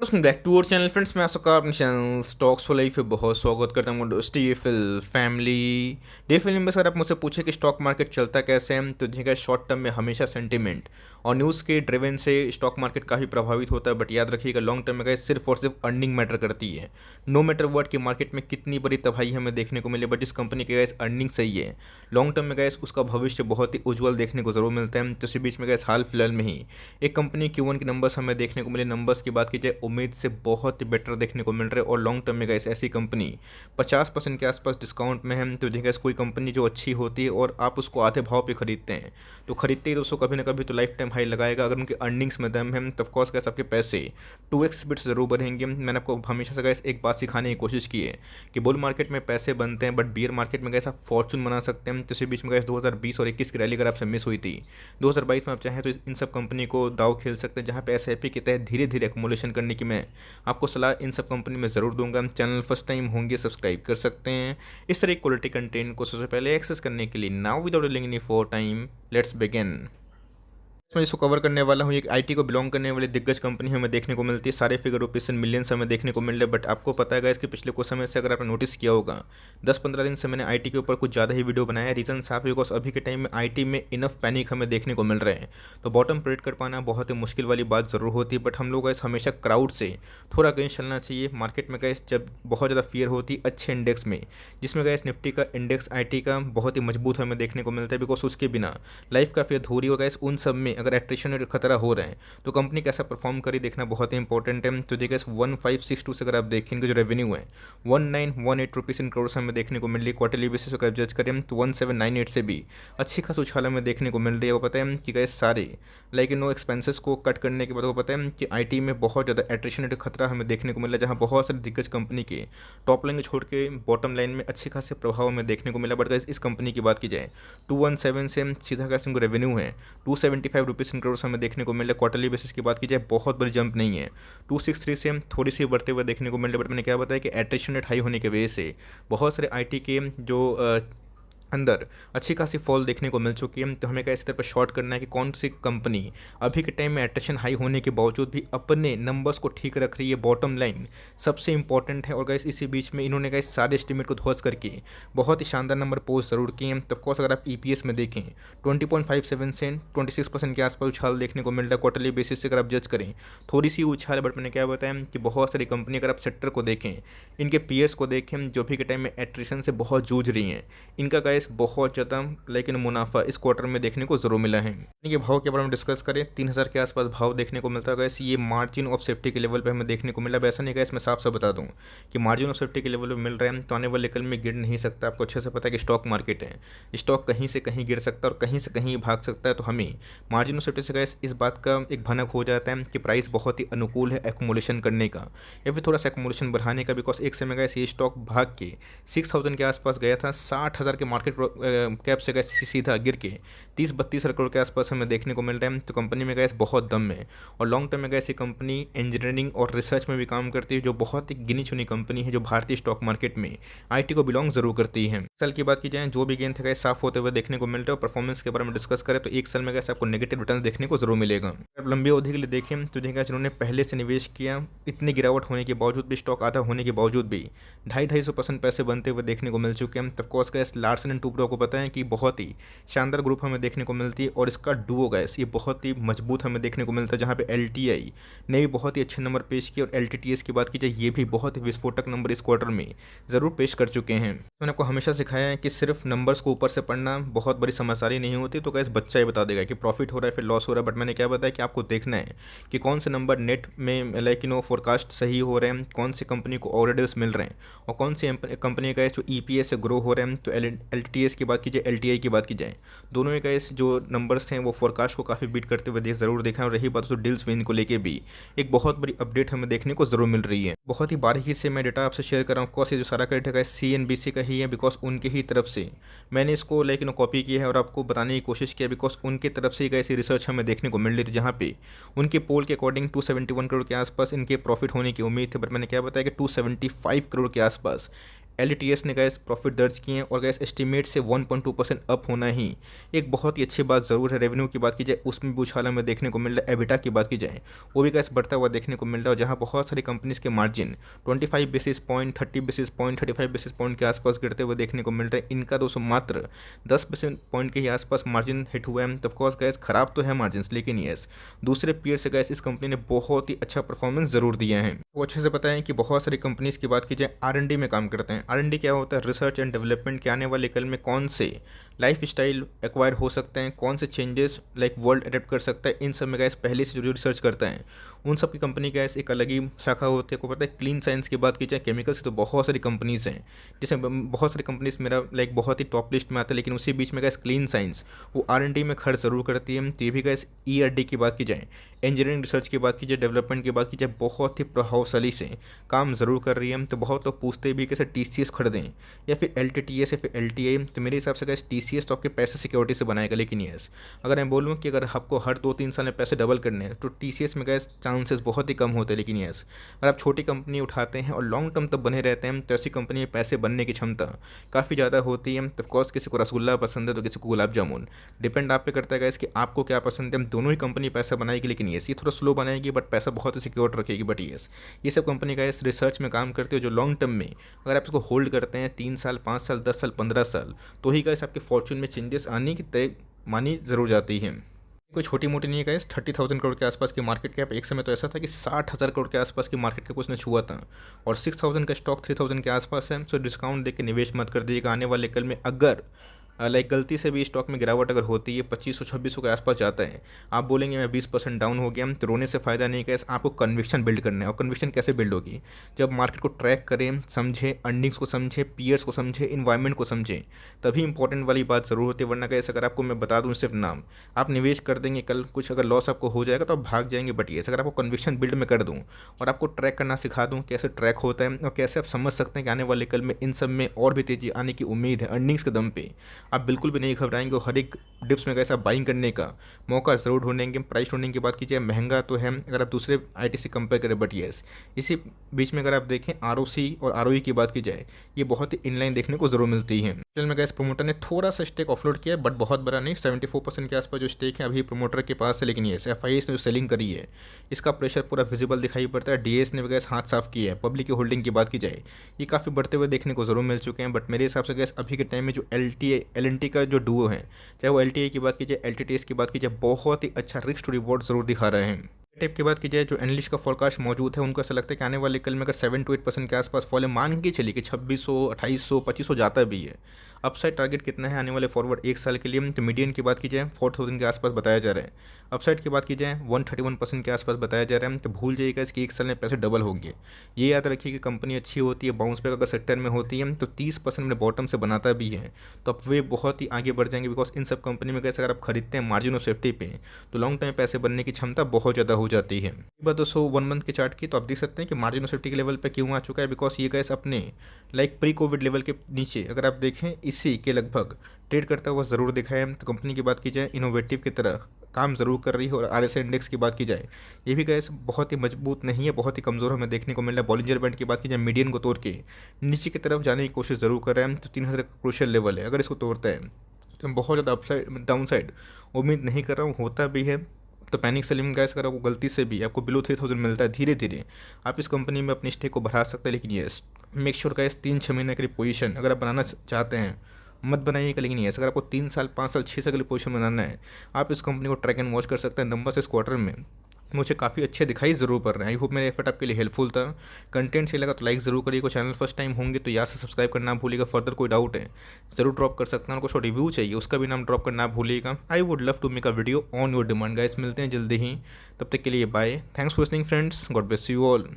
Welcome back to our channel friends. मैं आपका अपने चैनल स्टॉक्स फॉर लाइफ पे बहुत स्वागत करता हूँ दोस्ती डीएफएल फैमिली। डीएफएल में अगर आप मुझसे पूछे कि स्टॉक मार्केट चलता कैसे है तो देखिएगा, शॉर्ट टर्म में हमेशा सेंटिमेंट और न्यूज़ के ड्रिवन से स्टॉक मार्केट काफ़ी प्रभावित होता है। बट याद रखिएगा, लॉन्ग टर्म में गए सिर्फ और सिर्फ अर्निंग मैटर करती है। नो मैटर व्हाट की मार्केट में कितनी बड़ी तबाही हमें देखने को मिले, बट जिस कंपनी के गए अर्निंग सही है, लॉन्ग टर्म में गए उसका भविष्य बहुत ही उज्जवल देखने को जरूर मिलता है। तो इसी बीच में गए हाल फिलहाल में ही एक कंपनी Q1 के नंबर्स हमें देखने को मिले। नंबर्स की बात की जाए, उम्मीद से बहुत ही बेटर देखने को मिल रहे हैं और लॉन्ग टर्म में गए ऐसी कंपनी 50% के आसपास डिस्काउंट में है। तो देखिए, कोई कंपनी जो अच्छी होती है और आप उसको आधे भाव पे खरीदते हैं तो खरीदते ही दोस्तों कभी ना कभी तो लाइफ टाइम हाई लगाएगा। अगर उनके अर्निंग्स में दम है तो ऑफकोर्स गैस आपके पैसे 2x बिट्स जरूर बढ़ेंगे। मैंने आपको हमेशा से गैस एक बात सिखाने की कोशिश की है कि बुल मार्केट में पैसे बनते हैं, बट बियर मार्केट में गैस आप फॉर्चून बना सकते हैं। तो इसी बीच में गैस 2020 और 21 की रैली अगर आपसे मिस हुई थी, 2022 में आप चाहें तो इन सब कंपनी को दाव खेल सकते हैं, जहां पे एसआईपी के तहत धीरे धीरे एक्मुलेशन करने की मैं आपको सलाह इन सब कंपनी में ज़रूर दूंगा। चैनल फर्स्ट टाइम होंगे सब्सक्राइब कर सकते हैं इस तरह क्वालिटी कंटेंट को सबसे पहले एक्सेस करने के लिए। Now without delaying any for time, let's begin. मैं इसको कवर करने वाला हूँ। एक आईटी को बिलोंग करने वाली दिग्गज कंपनी हमें देखने को मिलती है। सारे फिगर रुपीस इन मिलियंस हमें देखने को मिल रहे हैं। बट आपको पता है इसके पिछले कुछ समय से अगर आपने नोटिस किया होगा, 10-15 दिन से मैंने आईटी के ऊपर कुछ ज़्यादा ही वीडियो बनाया है। रीज़न साफ है, बिकॉज अभी के टाइम में आईटी में इनफ पैनिक हमें देखने को मिल रहे हैं। तो बॉटम प्रेडिक्ट कर पाना बहुत ही मुश्किल वाली बात ज़रूर होती है। बट हम लोग गैस हमेशा क्राउड से थोड़ा अगेंस्ट चलना चाहिए। मार्केट में गैस जब बहुत ज़्यादा फियर होती है अच्छे इंडेक्स में, जिसमें गैस निफ्टी का इंडेक्स आईटी का बहुत ही मजबूत हमें देखने को मिलता है, बिकॉज उसके बिना लाइफ काफ़ी अधूरी हो। गैस उन सब में अगर एट्रिशन खतरा हो रहा है तो कंपनी कैसा परफॉर्म करी देखना बहुत ही इंपॉर्टेंट है। तो देखिए, 1562 से अगर आप देखेंगे जो रेवेन्यू है 1918 रुपीज़ इन करोड़ हमें देखने को मिल रही है। क्वार्टरली बेसिस अगर जज करें तो 1798 से भी अच्छी खास उछाल हमें देखने को मिल रही है। वो पता है कि गए सारे लाइक नो एक्सपेंसेस को कट करने के बाद वो पता है कि आईटी में बहुत ज़्यादा एट्रिशन खतरा हमें देखने को मिला, जहाँ बहुत सारे दिग्गज कंपनी के टॉप लाइन छोड़ के बॉटम लाइन में अच्छे खासे प्रभाव हमें देखने को मिला। बट इस कंपनी की बात की जाए 217 से सीधा कैसे रेवेन्यू है 275 रुपीज़ इन करोड़ हमें देखने को मिल रहा है। क्वार्टरली बेसिस की बात की जाए बहुत बड़ी जंप नहीं है, 263 से हम थोड़ी सी बढ़ते हुए देखने को मिल रहा है। बट मैंने क्या बताया कि एट्रिशन रेट हाई होने की वजह से बहुत सारे आईटी के जो अंदर अच्छी खासी फॉल देखने को मिल चुकी है। तो हमें क्या इस तरह पर शॉर्ट करना है कि कौन सी कंपनी अभी के टाइम में एट्रेक्शन हाई होने के बावजूद भी अपने नंबर्स को ठीक रख रही है। बॉटम लाइन सबसे इंपॉर्टेंट है। और गैस इसी बीच में इन्होंने गैस सारे एस्टिमेट को ध्वस्त करके बहुत ही शानदार नंबर पोस्ट जरूर किए हैं। तो ऑफकोर्स अगर आप ईपीएस में देखें 20.57 से 26% के आसपास उछाल देखने को मिल रहा है। क्वार्टरली बेसिस से अगर आप जज करें थोड़ी सी उछाल है, बट मैंने क्या बताया कि बहुत सारी कंपनी अगर आप सेक्टर को देखें, इनके पीयर्स को देखें जो भी के टाइम में एट्रिशन से बहुत जूझ रही हैं, इनका गैस बहुत ज़्यादा लेकिन मुनाफा इस क्वार्टर में देखने को जरूर मिला है। ये भाव के बारे में डिस्कस करें, 3000 के आसपास भाव देखने को मिलता है। गैस ये मार्जिन ऑफ सेफ्टी के लेवल पे हमें देखने को मिला। ऐसा नहीं गैस मैं साफ साफ बता दूं कि मार्जिन ऑफ सेफ्टी के लेवल पे मिल रहे हैं तो आने वाले कल में गिर नहीं सकता। आपको अच्छे से पता है कि स्टॉक मार्केट है, स्टॉक कहीं से कहीं गिर सकता है और कहीं से कहीं भाग सकता है। तो हमें मार्जिन ऑफ सेफ्टी से गैस इस बात का एक भनक हो जाता है कि प्राइस बहुत ही अनुकूल है एक्मुलेशन करने का या फिर थोड़ा सा एक्मुलेशन बढ़ाने का। बिकॉज एक समय गैस ये स्टॉक भाग के 6000 के आसपास गया था, 60,000 के मार्केट कैप से गैस सीधा गिर के 30-32 करोड़ के आसपास हमें देखने को मिल रहा है। तो कंपनी में गैस बहुत दम है और लॉन्ग टर्म में गैस ये कंपनी इंजीनियरिंग और रिसर्च में भी काम करती है, जो बहुत ही गिनी चुनी कंपनी है जो भारतीय स्टॉक मार्केट में आईटी को बिलोंग जरूर करती है। साल की बात की जाए जो भी गेन थे गैस साफ होते हुए देखने को मिल रहे हैं। और परफॉर्मेंस के बारे में डिस्कस करें तो एक साल में गैस आपको नेगेटिव रिटर्न देखने को जरूर मिलेगा। अगर लंबी अवधि के लिए देखें तो देखा जिन्होंने पहले से निवेश किया, इतनी गिरावट होने के बावजूड भी, स्टॉक आधा होने के बावजूद भी 250-250% पैसे बनते हुए देखने को मिल चुके हैं। तब cos gas Larsen and Toubro को पता है कि बहुत ही शानदार ग्रुप हमें देखने को मिलती है और इसका डुओ गैस ये बहुत ही मजबूत हमें देखने को मिलता है, जहाँ पे एलटीआई ने भी बहुत ही अच्छे नंबर पेश किए और एलटीटीएस की बात की जाए ये भी बहुत ही विस्फोटक नंबर इस क्वार्टर में ज़रूर पेश कर चुके हैं। मैंने आपको हमेशा सिखाया है कि सिर्फ नंबर्स को ऊपर से पढ़ना बहुत बड़ी समझदारी नहीं होती। तो गैस बच्चा ही बता देगा कि प्रॉफिट हो रहा है फिर लॉस हो रहा है, बट मैंने क्या बताया कि आपको देखना है कि कौन से नंबर नेट में लाइक फोरकास्ट सही हो रहे हैं, कौन सी कंपनी को ऑर्डर्स मिल रहे हैं और कौन सी कंपनी का जो ईपीएस से ग्रो हो रहे हैं। तो एलटीएस की बात की जाए, एलटीआई की बात की जाए, दोनों का इस जो नंबर्स हैं वो फोरकास्ट को काफ़ी बीट करते हुए ज़रूर देखा है। और रही बात तो डील्स विन को लेके भी एक बहुत बड़ी अपडेट हमें देखने को ज़रूर मिल रही है। बहुत ही बारीकी से मैं डेटा आपसे शेयर कर रहा हूँ। ऑफकोर्स ये जो सारा क्रेडिट है सीएनबीसी का ही है, बिकॉज उनके ही तरफ से मैंने इसको लाइक कॉपी किया है और आपको बताने की कोशिश किया, बिकॉज उनकी तरफ से एक ऐसी रिसर्च हमें देखने को मिल रही थी जहाँ पे उनके पोल के अकॉर्डिंग 271 करोड़ के आसपास इनके प्रॉफिट होने की उम्मीद थी। बट मैंने क्या बताया कि 275 करोड़ के आसपास LTS ने गैस प्रॉफिट दर्ज किए हैं और गैस एस्टिमेट से 1.2% अप होना ही एक बहुत ही अच्छी बात ज़रूर है। रेवेन्यू की बात की जाए उसमें भी उछाल हमें देखने को मिल रहा है। एबिटा की बात की जाए वो भी गैस बढ़ता हुआ देखने को मिल रहा है, जहाँ बहुत सारी कंपनीज़ के margin 25 basis point, 30 basis point, 35 basis point के आसपास गिरते हुए देखने को मिल रहे हैं। इनका दोस्तों मात्र 10 बेसिस पॉइंट के ही आसपास मार्जिन हिट हुआ है। तो ऑफकोर्स गैस खराब तो है मार्जिन, लेकिन यस दूसरे पीयर से गैस इस कंपनी ने बहुत ही अच्छा परफॉर्मेंस ज़रूर दिया है। वो अच्छे से पता है कि बहुत सारी कंपनीज़ की बात की जाए R&D में काम करते हैं। R&D क्या होता है? रिसर्च एंड डेवलपमेंट के आने वाले कल में कौन से लाइफ स्टाइल एक्वायर हो सकते हैं, कौन से चेंजेस लाइक वर्ल्ड अडेप्ट कर सकता है, इन सब में गैस पहले से जो रिसर्च करता है उन सब की कंपनी गैस एक अलग ही शाखा होती है। को पता है क्लीन साइंस की बात की जाए, केमिकल्स तो बहुत सारी कंपनीज़ हैं, जिसमें बहुत सारी कंपनीज मेरा लाइक बहुत ही टॉप लिस्ट में आता है, लेकिन उसी बीच में गैस क्लीन साइंस वो R&D में खर्च ज़रूर करती है। तो ये भी गैस ERD की बात की जाए, इंजीनियरिंग रिसर्च की बात की जाए, डेवलपमेंट की बात की जाए, बहुत ही प्रभावशाली से काम ज़रूर कर रही है। तो बहुत लोग पूछते भी कैसे TCS खरीदें या फिर LTTS या फिर LTI। तो मेरे हिसाब से गैस TCS तो आपके पैसे सिक्योरिटी से बनाएगा, लेकिन यस अगर मैं बोलूँ कि अगर आपको हर 2-3 साल में पैसे डबल करने हैं तो TCS में गैस चांसेस बहुत ही कम होते हैं। लेकिन यस अगर आप छोटी कंपनी उठाते हैं और लॉन्ग टर्म तक बने रहते हैं तो ऐसी कंपनी में पैसे बनने की क्षमता काफ़ी ज़्यादा होती है। तो ऑफकोर्स किसी को रसगुल्ला पसंद है तो किसी को गुलाब जामुन, डिपेंड आप पे करता है गैस कि आपको क्या पसंद है। हम दोनों ही कंपनी पैसा बनाएगी, लेकिन यस ये थोड़ा स्लो बनाएगी बट पैसा बहुत ही सिक्योर रखेगी। बट यस ये सब कंपनी का इस रिसर्च में काम करती है जो लॉन्ग टर्म में अगर आप इसको होल्ड करते हैं 3 साल, 5 साल, 10 साल, 15 साल, तो ही गैस आपके फॉर्चून में चेंजेस आने की तय मानी ज़रूर जाती है। कोई छोटी मोटी नहीं है गैस। 30,000 करोड़ के आसपास की मार्केट कैप, एक समय तो ऐसा था कि 60,000 करोड़ के आसपास की मार्केट कैप उसने छुआ था, और 6,000 का स्टॉक 3,000 के आसपास है। सो डिस्काउंट देके निवेश मत कर दीजिएगा। आने वाले कल में अगर लाइक गलती से भी स्टॉक में गिरावट अगर होती है 2500-2600 के आसपास जाता है, आप बोलेंगे मैं 20% डाउन हो गया, तो रोने से फ़ायदा नहीं। कैसे आपको कन्विक्शन बिल्ड करना है, और कन्विक्शन कैसे बिल्ड होगी? जब मार्केट को ट्रैक करें, समझें, अर्निंग्स को समझें, पीयर्स को समझें, इन्वायरमेंट को समझें, तभी इंपॉर्टेंट वाली बात ज़रूर होती है। वरना कैसे अगर आपको मैं बता दूँ सिर्फ नाम, आप निवेश कर देंगे, कल कुछ अगर लॉस आपको हो जाएगा तो आप भाग जाएंगे। बट ये अगर आपको कन्विक्शन बिल्ड में कर दूँ और आपको ट्रैक करना सिखा दूँ कैसे ट्रैक होता है और कैसे आप समझ सकते हैं कि आने वाले कल में इन सब में और भी तेज़ी आने की उम्मीद है अर्निंग्स के दम पे, आप बिल्कुल भी नहीं घबराएंगे और हर एक डिप्स में कैसा बाइंग करने का मौका ज़रूर ढूंढेंगे। प्राइस ढूंढने की बात कीजिए, महंगा तो है अगर आप दूसरे IT से कंपेयर करें, बट येस इसी बीच में अगर आप देखें ROC और ROE की बात की जाए, ये बहुत ही इनलाइन देखने को ज़रूर मिलती है। चल में गैस प्रमोटर ने थोड़ा सा स्टेक ऑफलोड किया है, बट बहुत बड़ा नहीं, 74% के आसपास जो स्टेक है अभी प्रमोटर के पास है। लेकिन ये FIS ने जो सेलिंग करी है इसका प्रेशर पूरा विजिबल दिखाई पड़ता है। DS ने भी गैस हाथ साफ किया है। पब्लिक की होल्डिंग की बात की जाए, ये काफ़ी बढ़ते हुए देखने को ज़रूर मिल चुके हैं। बट मेरे हिसाब से गैस अभी के टाइम में जो LNT का जो डुओ है, चाहे वो LTA की बात कीजिए, LTTS की बात कीजिए, बहुत ही अच्छा रिस्क टू रिवॉर्ड जरूर दिखा रहे हैं। टिप की बात की जाए, जो एनालिस्ट का फोरकास्ट मौजूद है उनको ऐसा लगता है कि आने वाले कल में अगर 7 to 8% के आसपास फॉल है, मान के चलिए कि 2600, 2800, 2500 जाता भी है। अपसाइड टारगेट कितना है आने वाले फॉरवर्ड एक साल के लिए? तो मीडियन की बात की जाए 4000 के आसपास बताया जा रहा है। अपसाइड की बात की जाए 131% के आसपास बताया जा रहा है। तो भूल जाइएगा इसकी एक साल में पैसे डबल होंगे। ये याद रखिए कि कंपनी अच्छी होती है, बाउंस बैक अगर सेक्टर में होती है तो 30% में बॉटम से बनाता भी है, तो अब वे बहुत ही आगे बढ़ जाएंगे। बिकॉज इन सब कंपनी में कैसे अगर आप खरीदते हैं मार्जिन ऑफ सेफ्टी पे, तो लॉन्ग टाइम पैसे बनने की क्षमता बहुत ज़्यादा हो जाती है। बात दोस्तों 1 मंथ के चार्ट की, तो आप देख सकते हैं कि मार्जिन ऑफ सेफ्टी के लेवल पे क्यों आ चुका है। बिकॉज ये गैस अपने लाइक प्री कोविड लेवल के नीचे अगर आप देखें इसी के लगभग ट्रेड करता हुआ ज़रूर दिखा है। तो कंपनी की बात की जाए इनोवेटिव की तरह काम ज़रूर कर रही है। और RSI इंडेक्स की बात की जाए, ये भी गैस बहुत ही मजबूत नहीं है, बहुत ही कमज़ोर हमें देखने को मिल रहा है। बॉलिंजर बैंड की बात की जाए, मीडियन को तोड़ के नीचे की तरफ जाने की कोशिश ज़रूर कर रहे हैं। तो 3000 का क्रूशियल लेवल है, अगर इसको तोड़ता है तो बहुत ज़्यादा अपसाइड डाउन साइड उम्मीद नहीं कर रहा हूँ। होता भी है तो पैनिक सेलिंग गैस अगर आपको गलती से भी आपको बिलो 3000 मिलता है, धीरे धीरे आप इस कंपनी में अपनी स्टेक को बढ़ा सकते हैं। लेकिन येस मेक श्योर गैस 3-6 महीने के लिए पोजीशन अगर आप बनाना चाहते हैं मत बनाइएगा। लेकिन येस अगर आपको 3 साल, 5 साल, 6 साल के लिए पोजीशन बनाना है, आप इस कंपनी को ट्रैक एंड वॉच कर सकते हैं। नंबर्स इस क्वार्टर में मुझे काफ़ी अच्छे दिखाई ज़रूर पड़ रहे हैं। आई होप मेरे एफर्ट आपके लिए हेल्पफुल था। कंटेंट सही लगा तो लाइक ज़रूर करिएगा। चैनल फर्स्ट टाइम होंगे तो यहाँ से सब्सक्राइब करना भूलिएगा। फर्दर कोई डाउट है ज़रूर ड्रॉप कर सकते हैं। कुछ रिव्यू चाहिए उसका भी नाम ड्रॉप करना भूलिएगा। I would love to make a video on your demand. Guys मिलते हैं जल्दी ही, तब तक के लिए bye. Thanks for listening friends, God bless you all.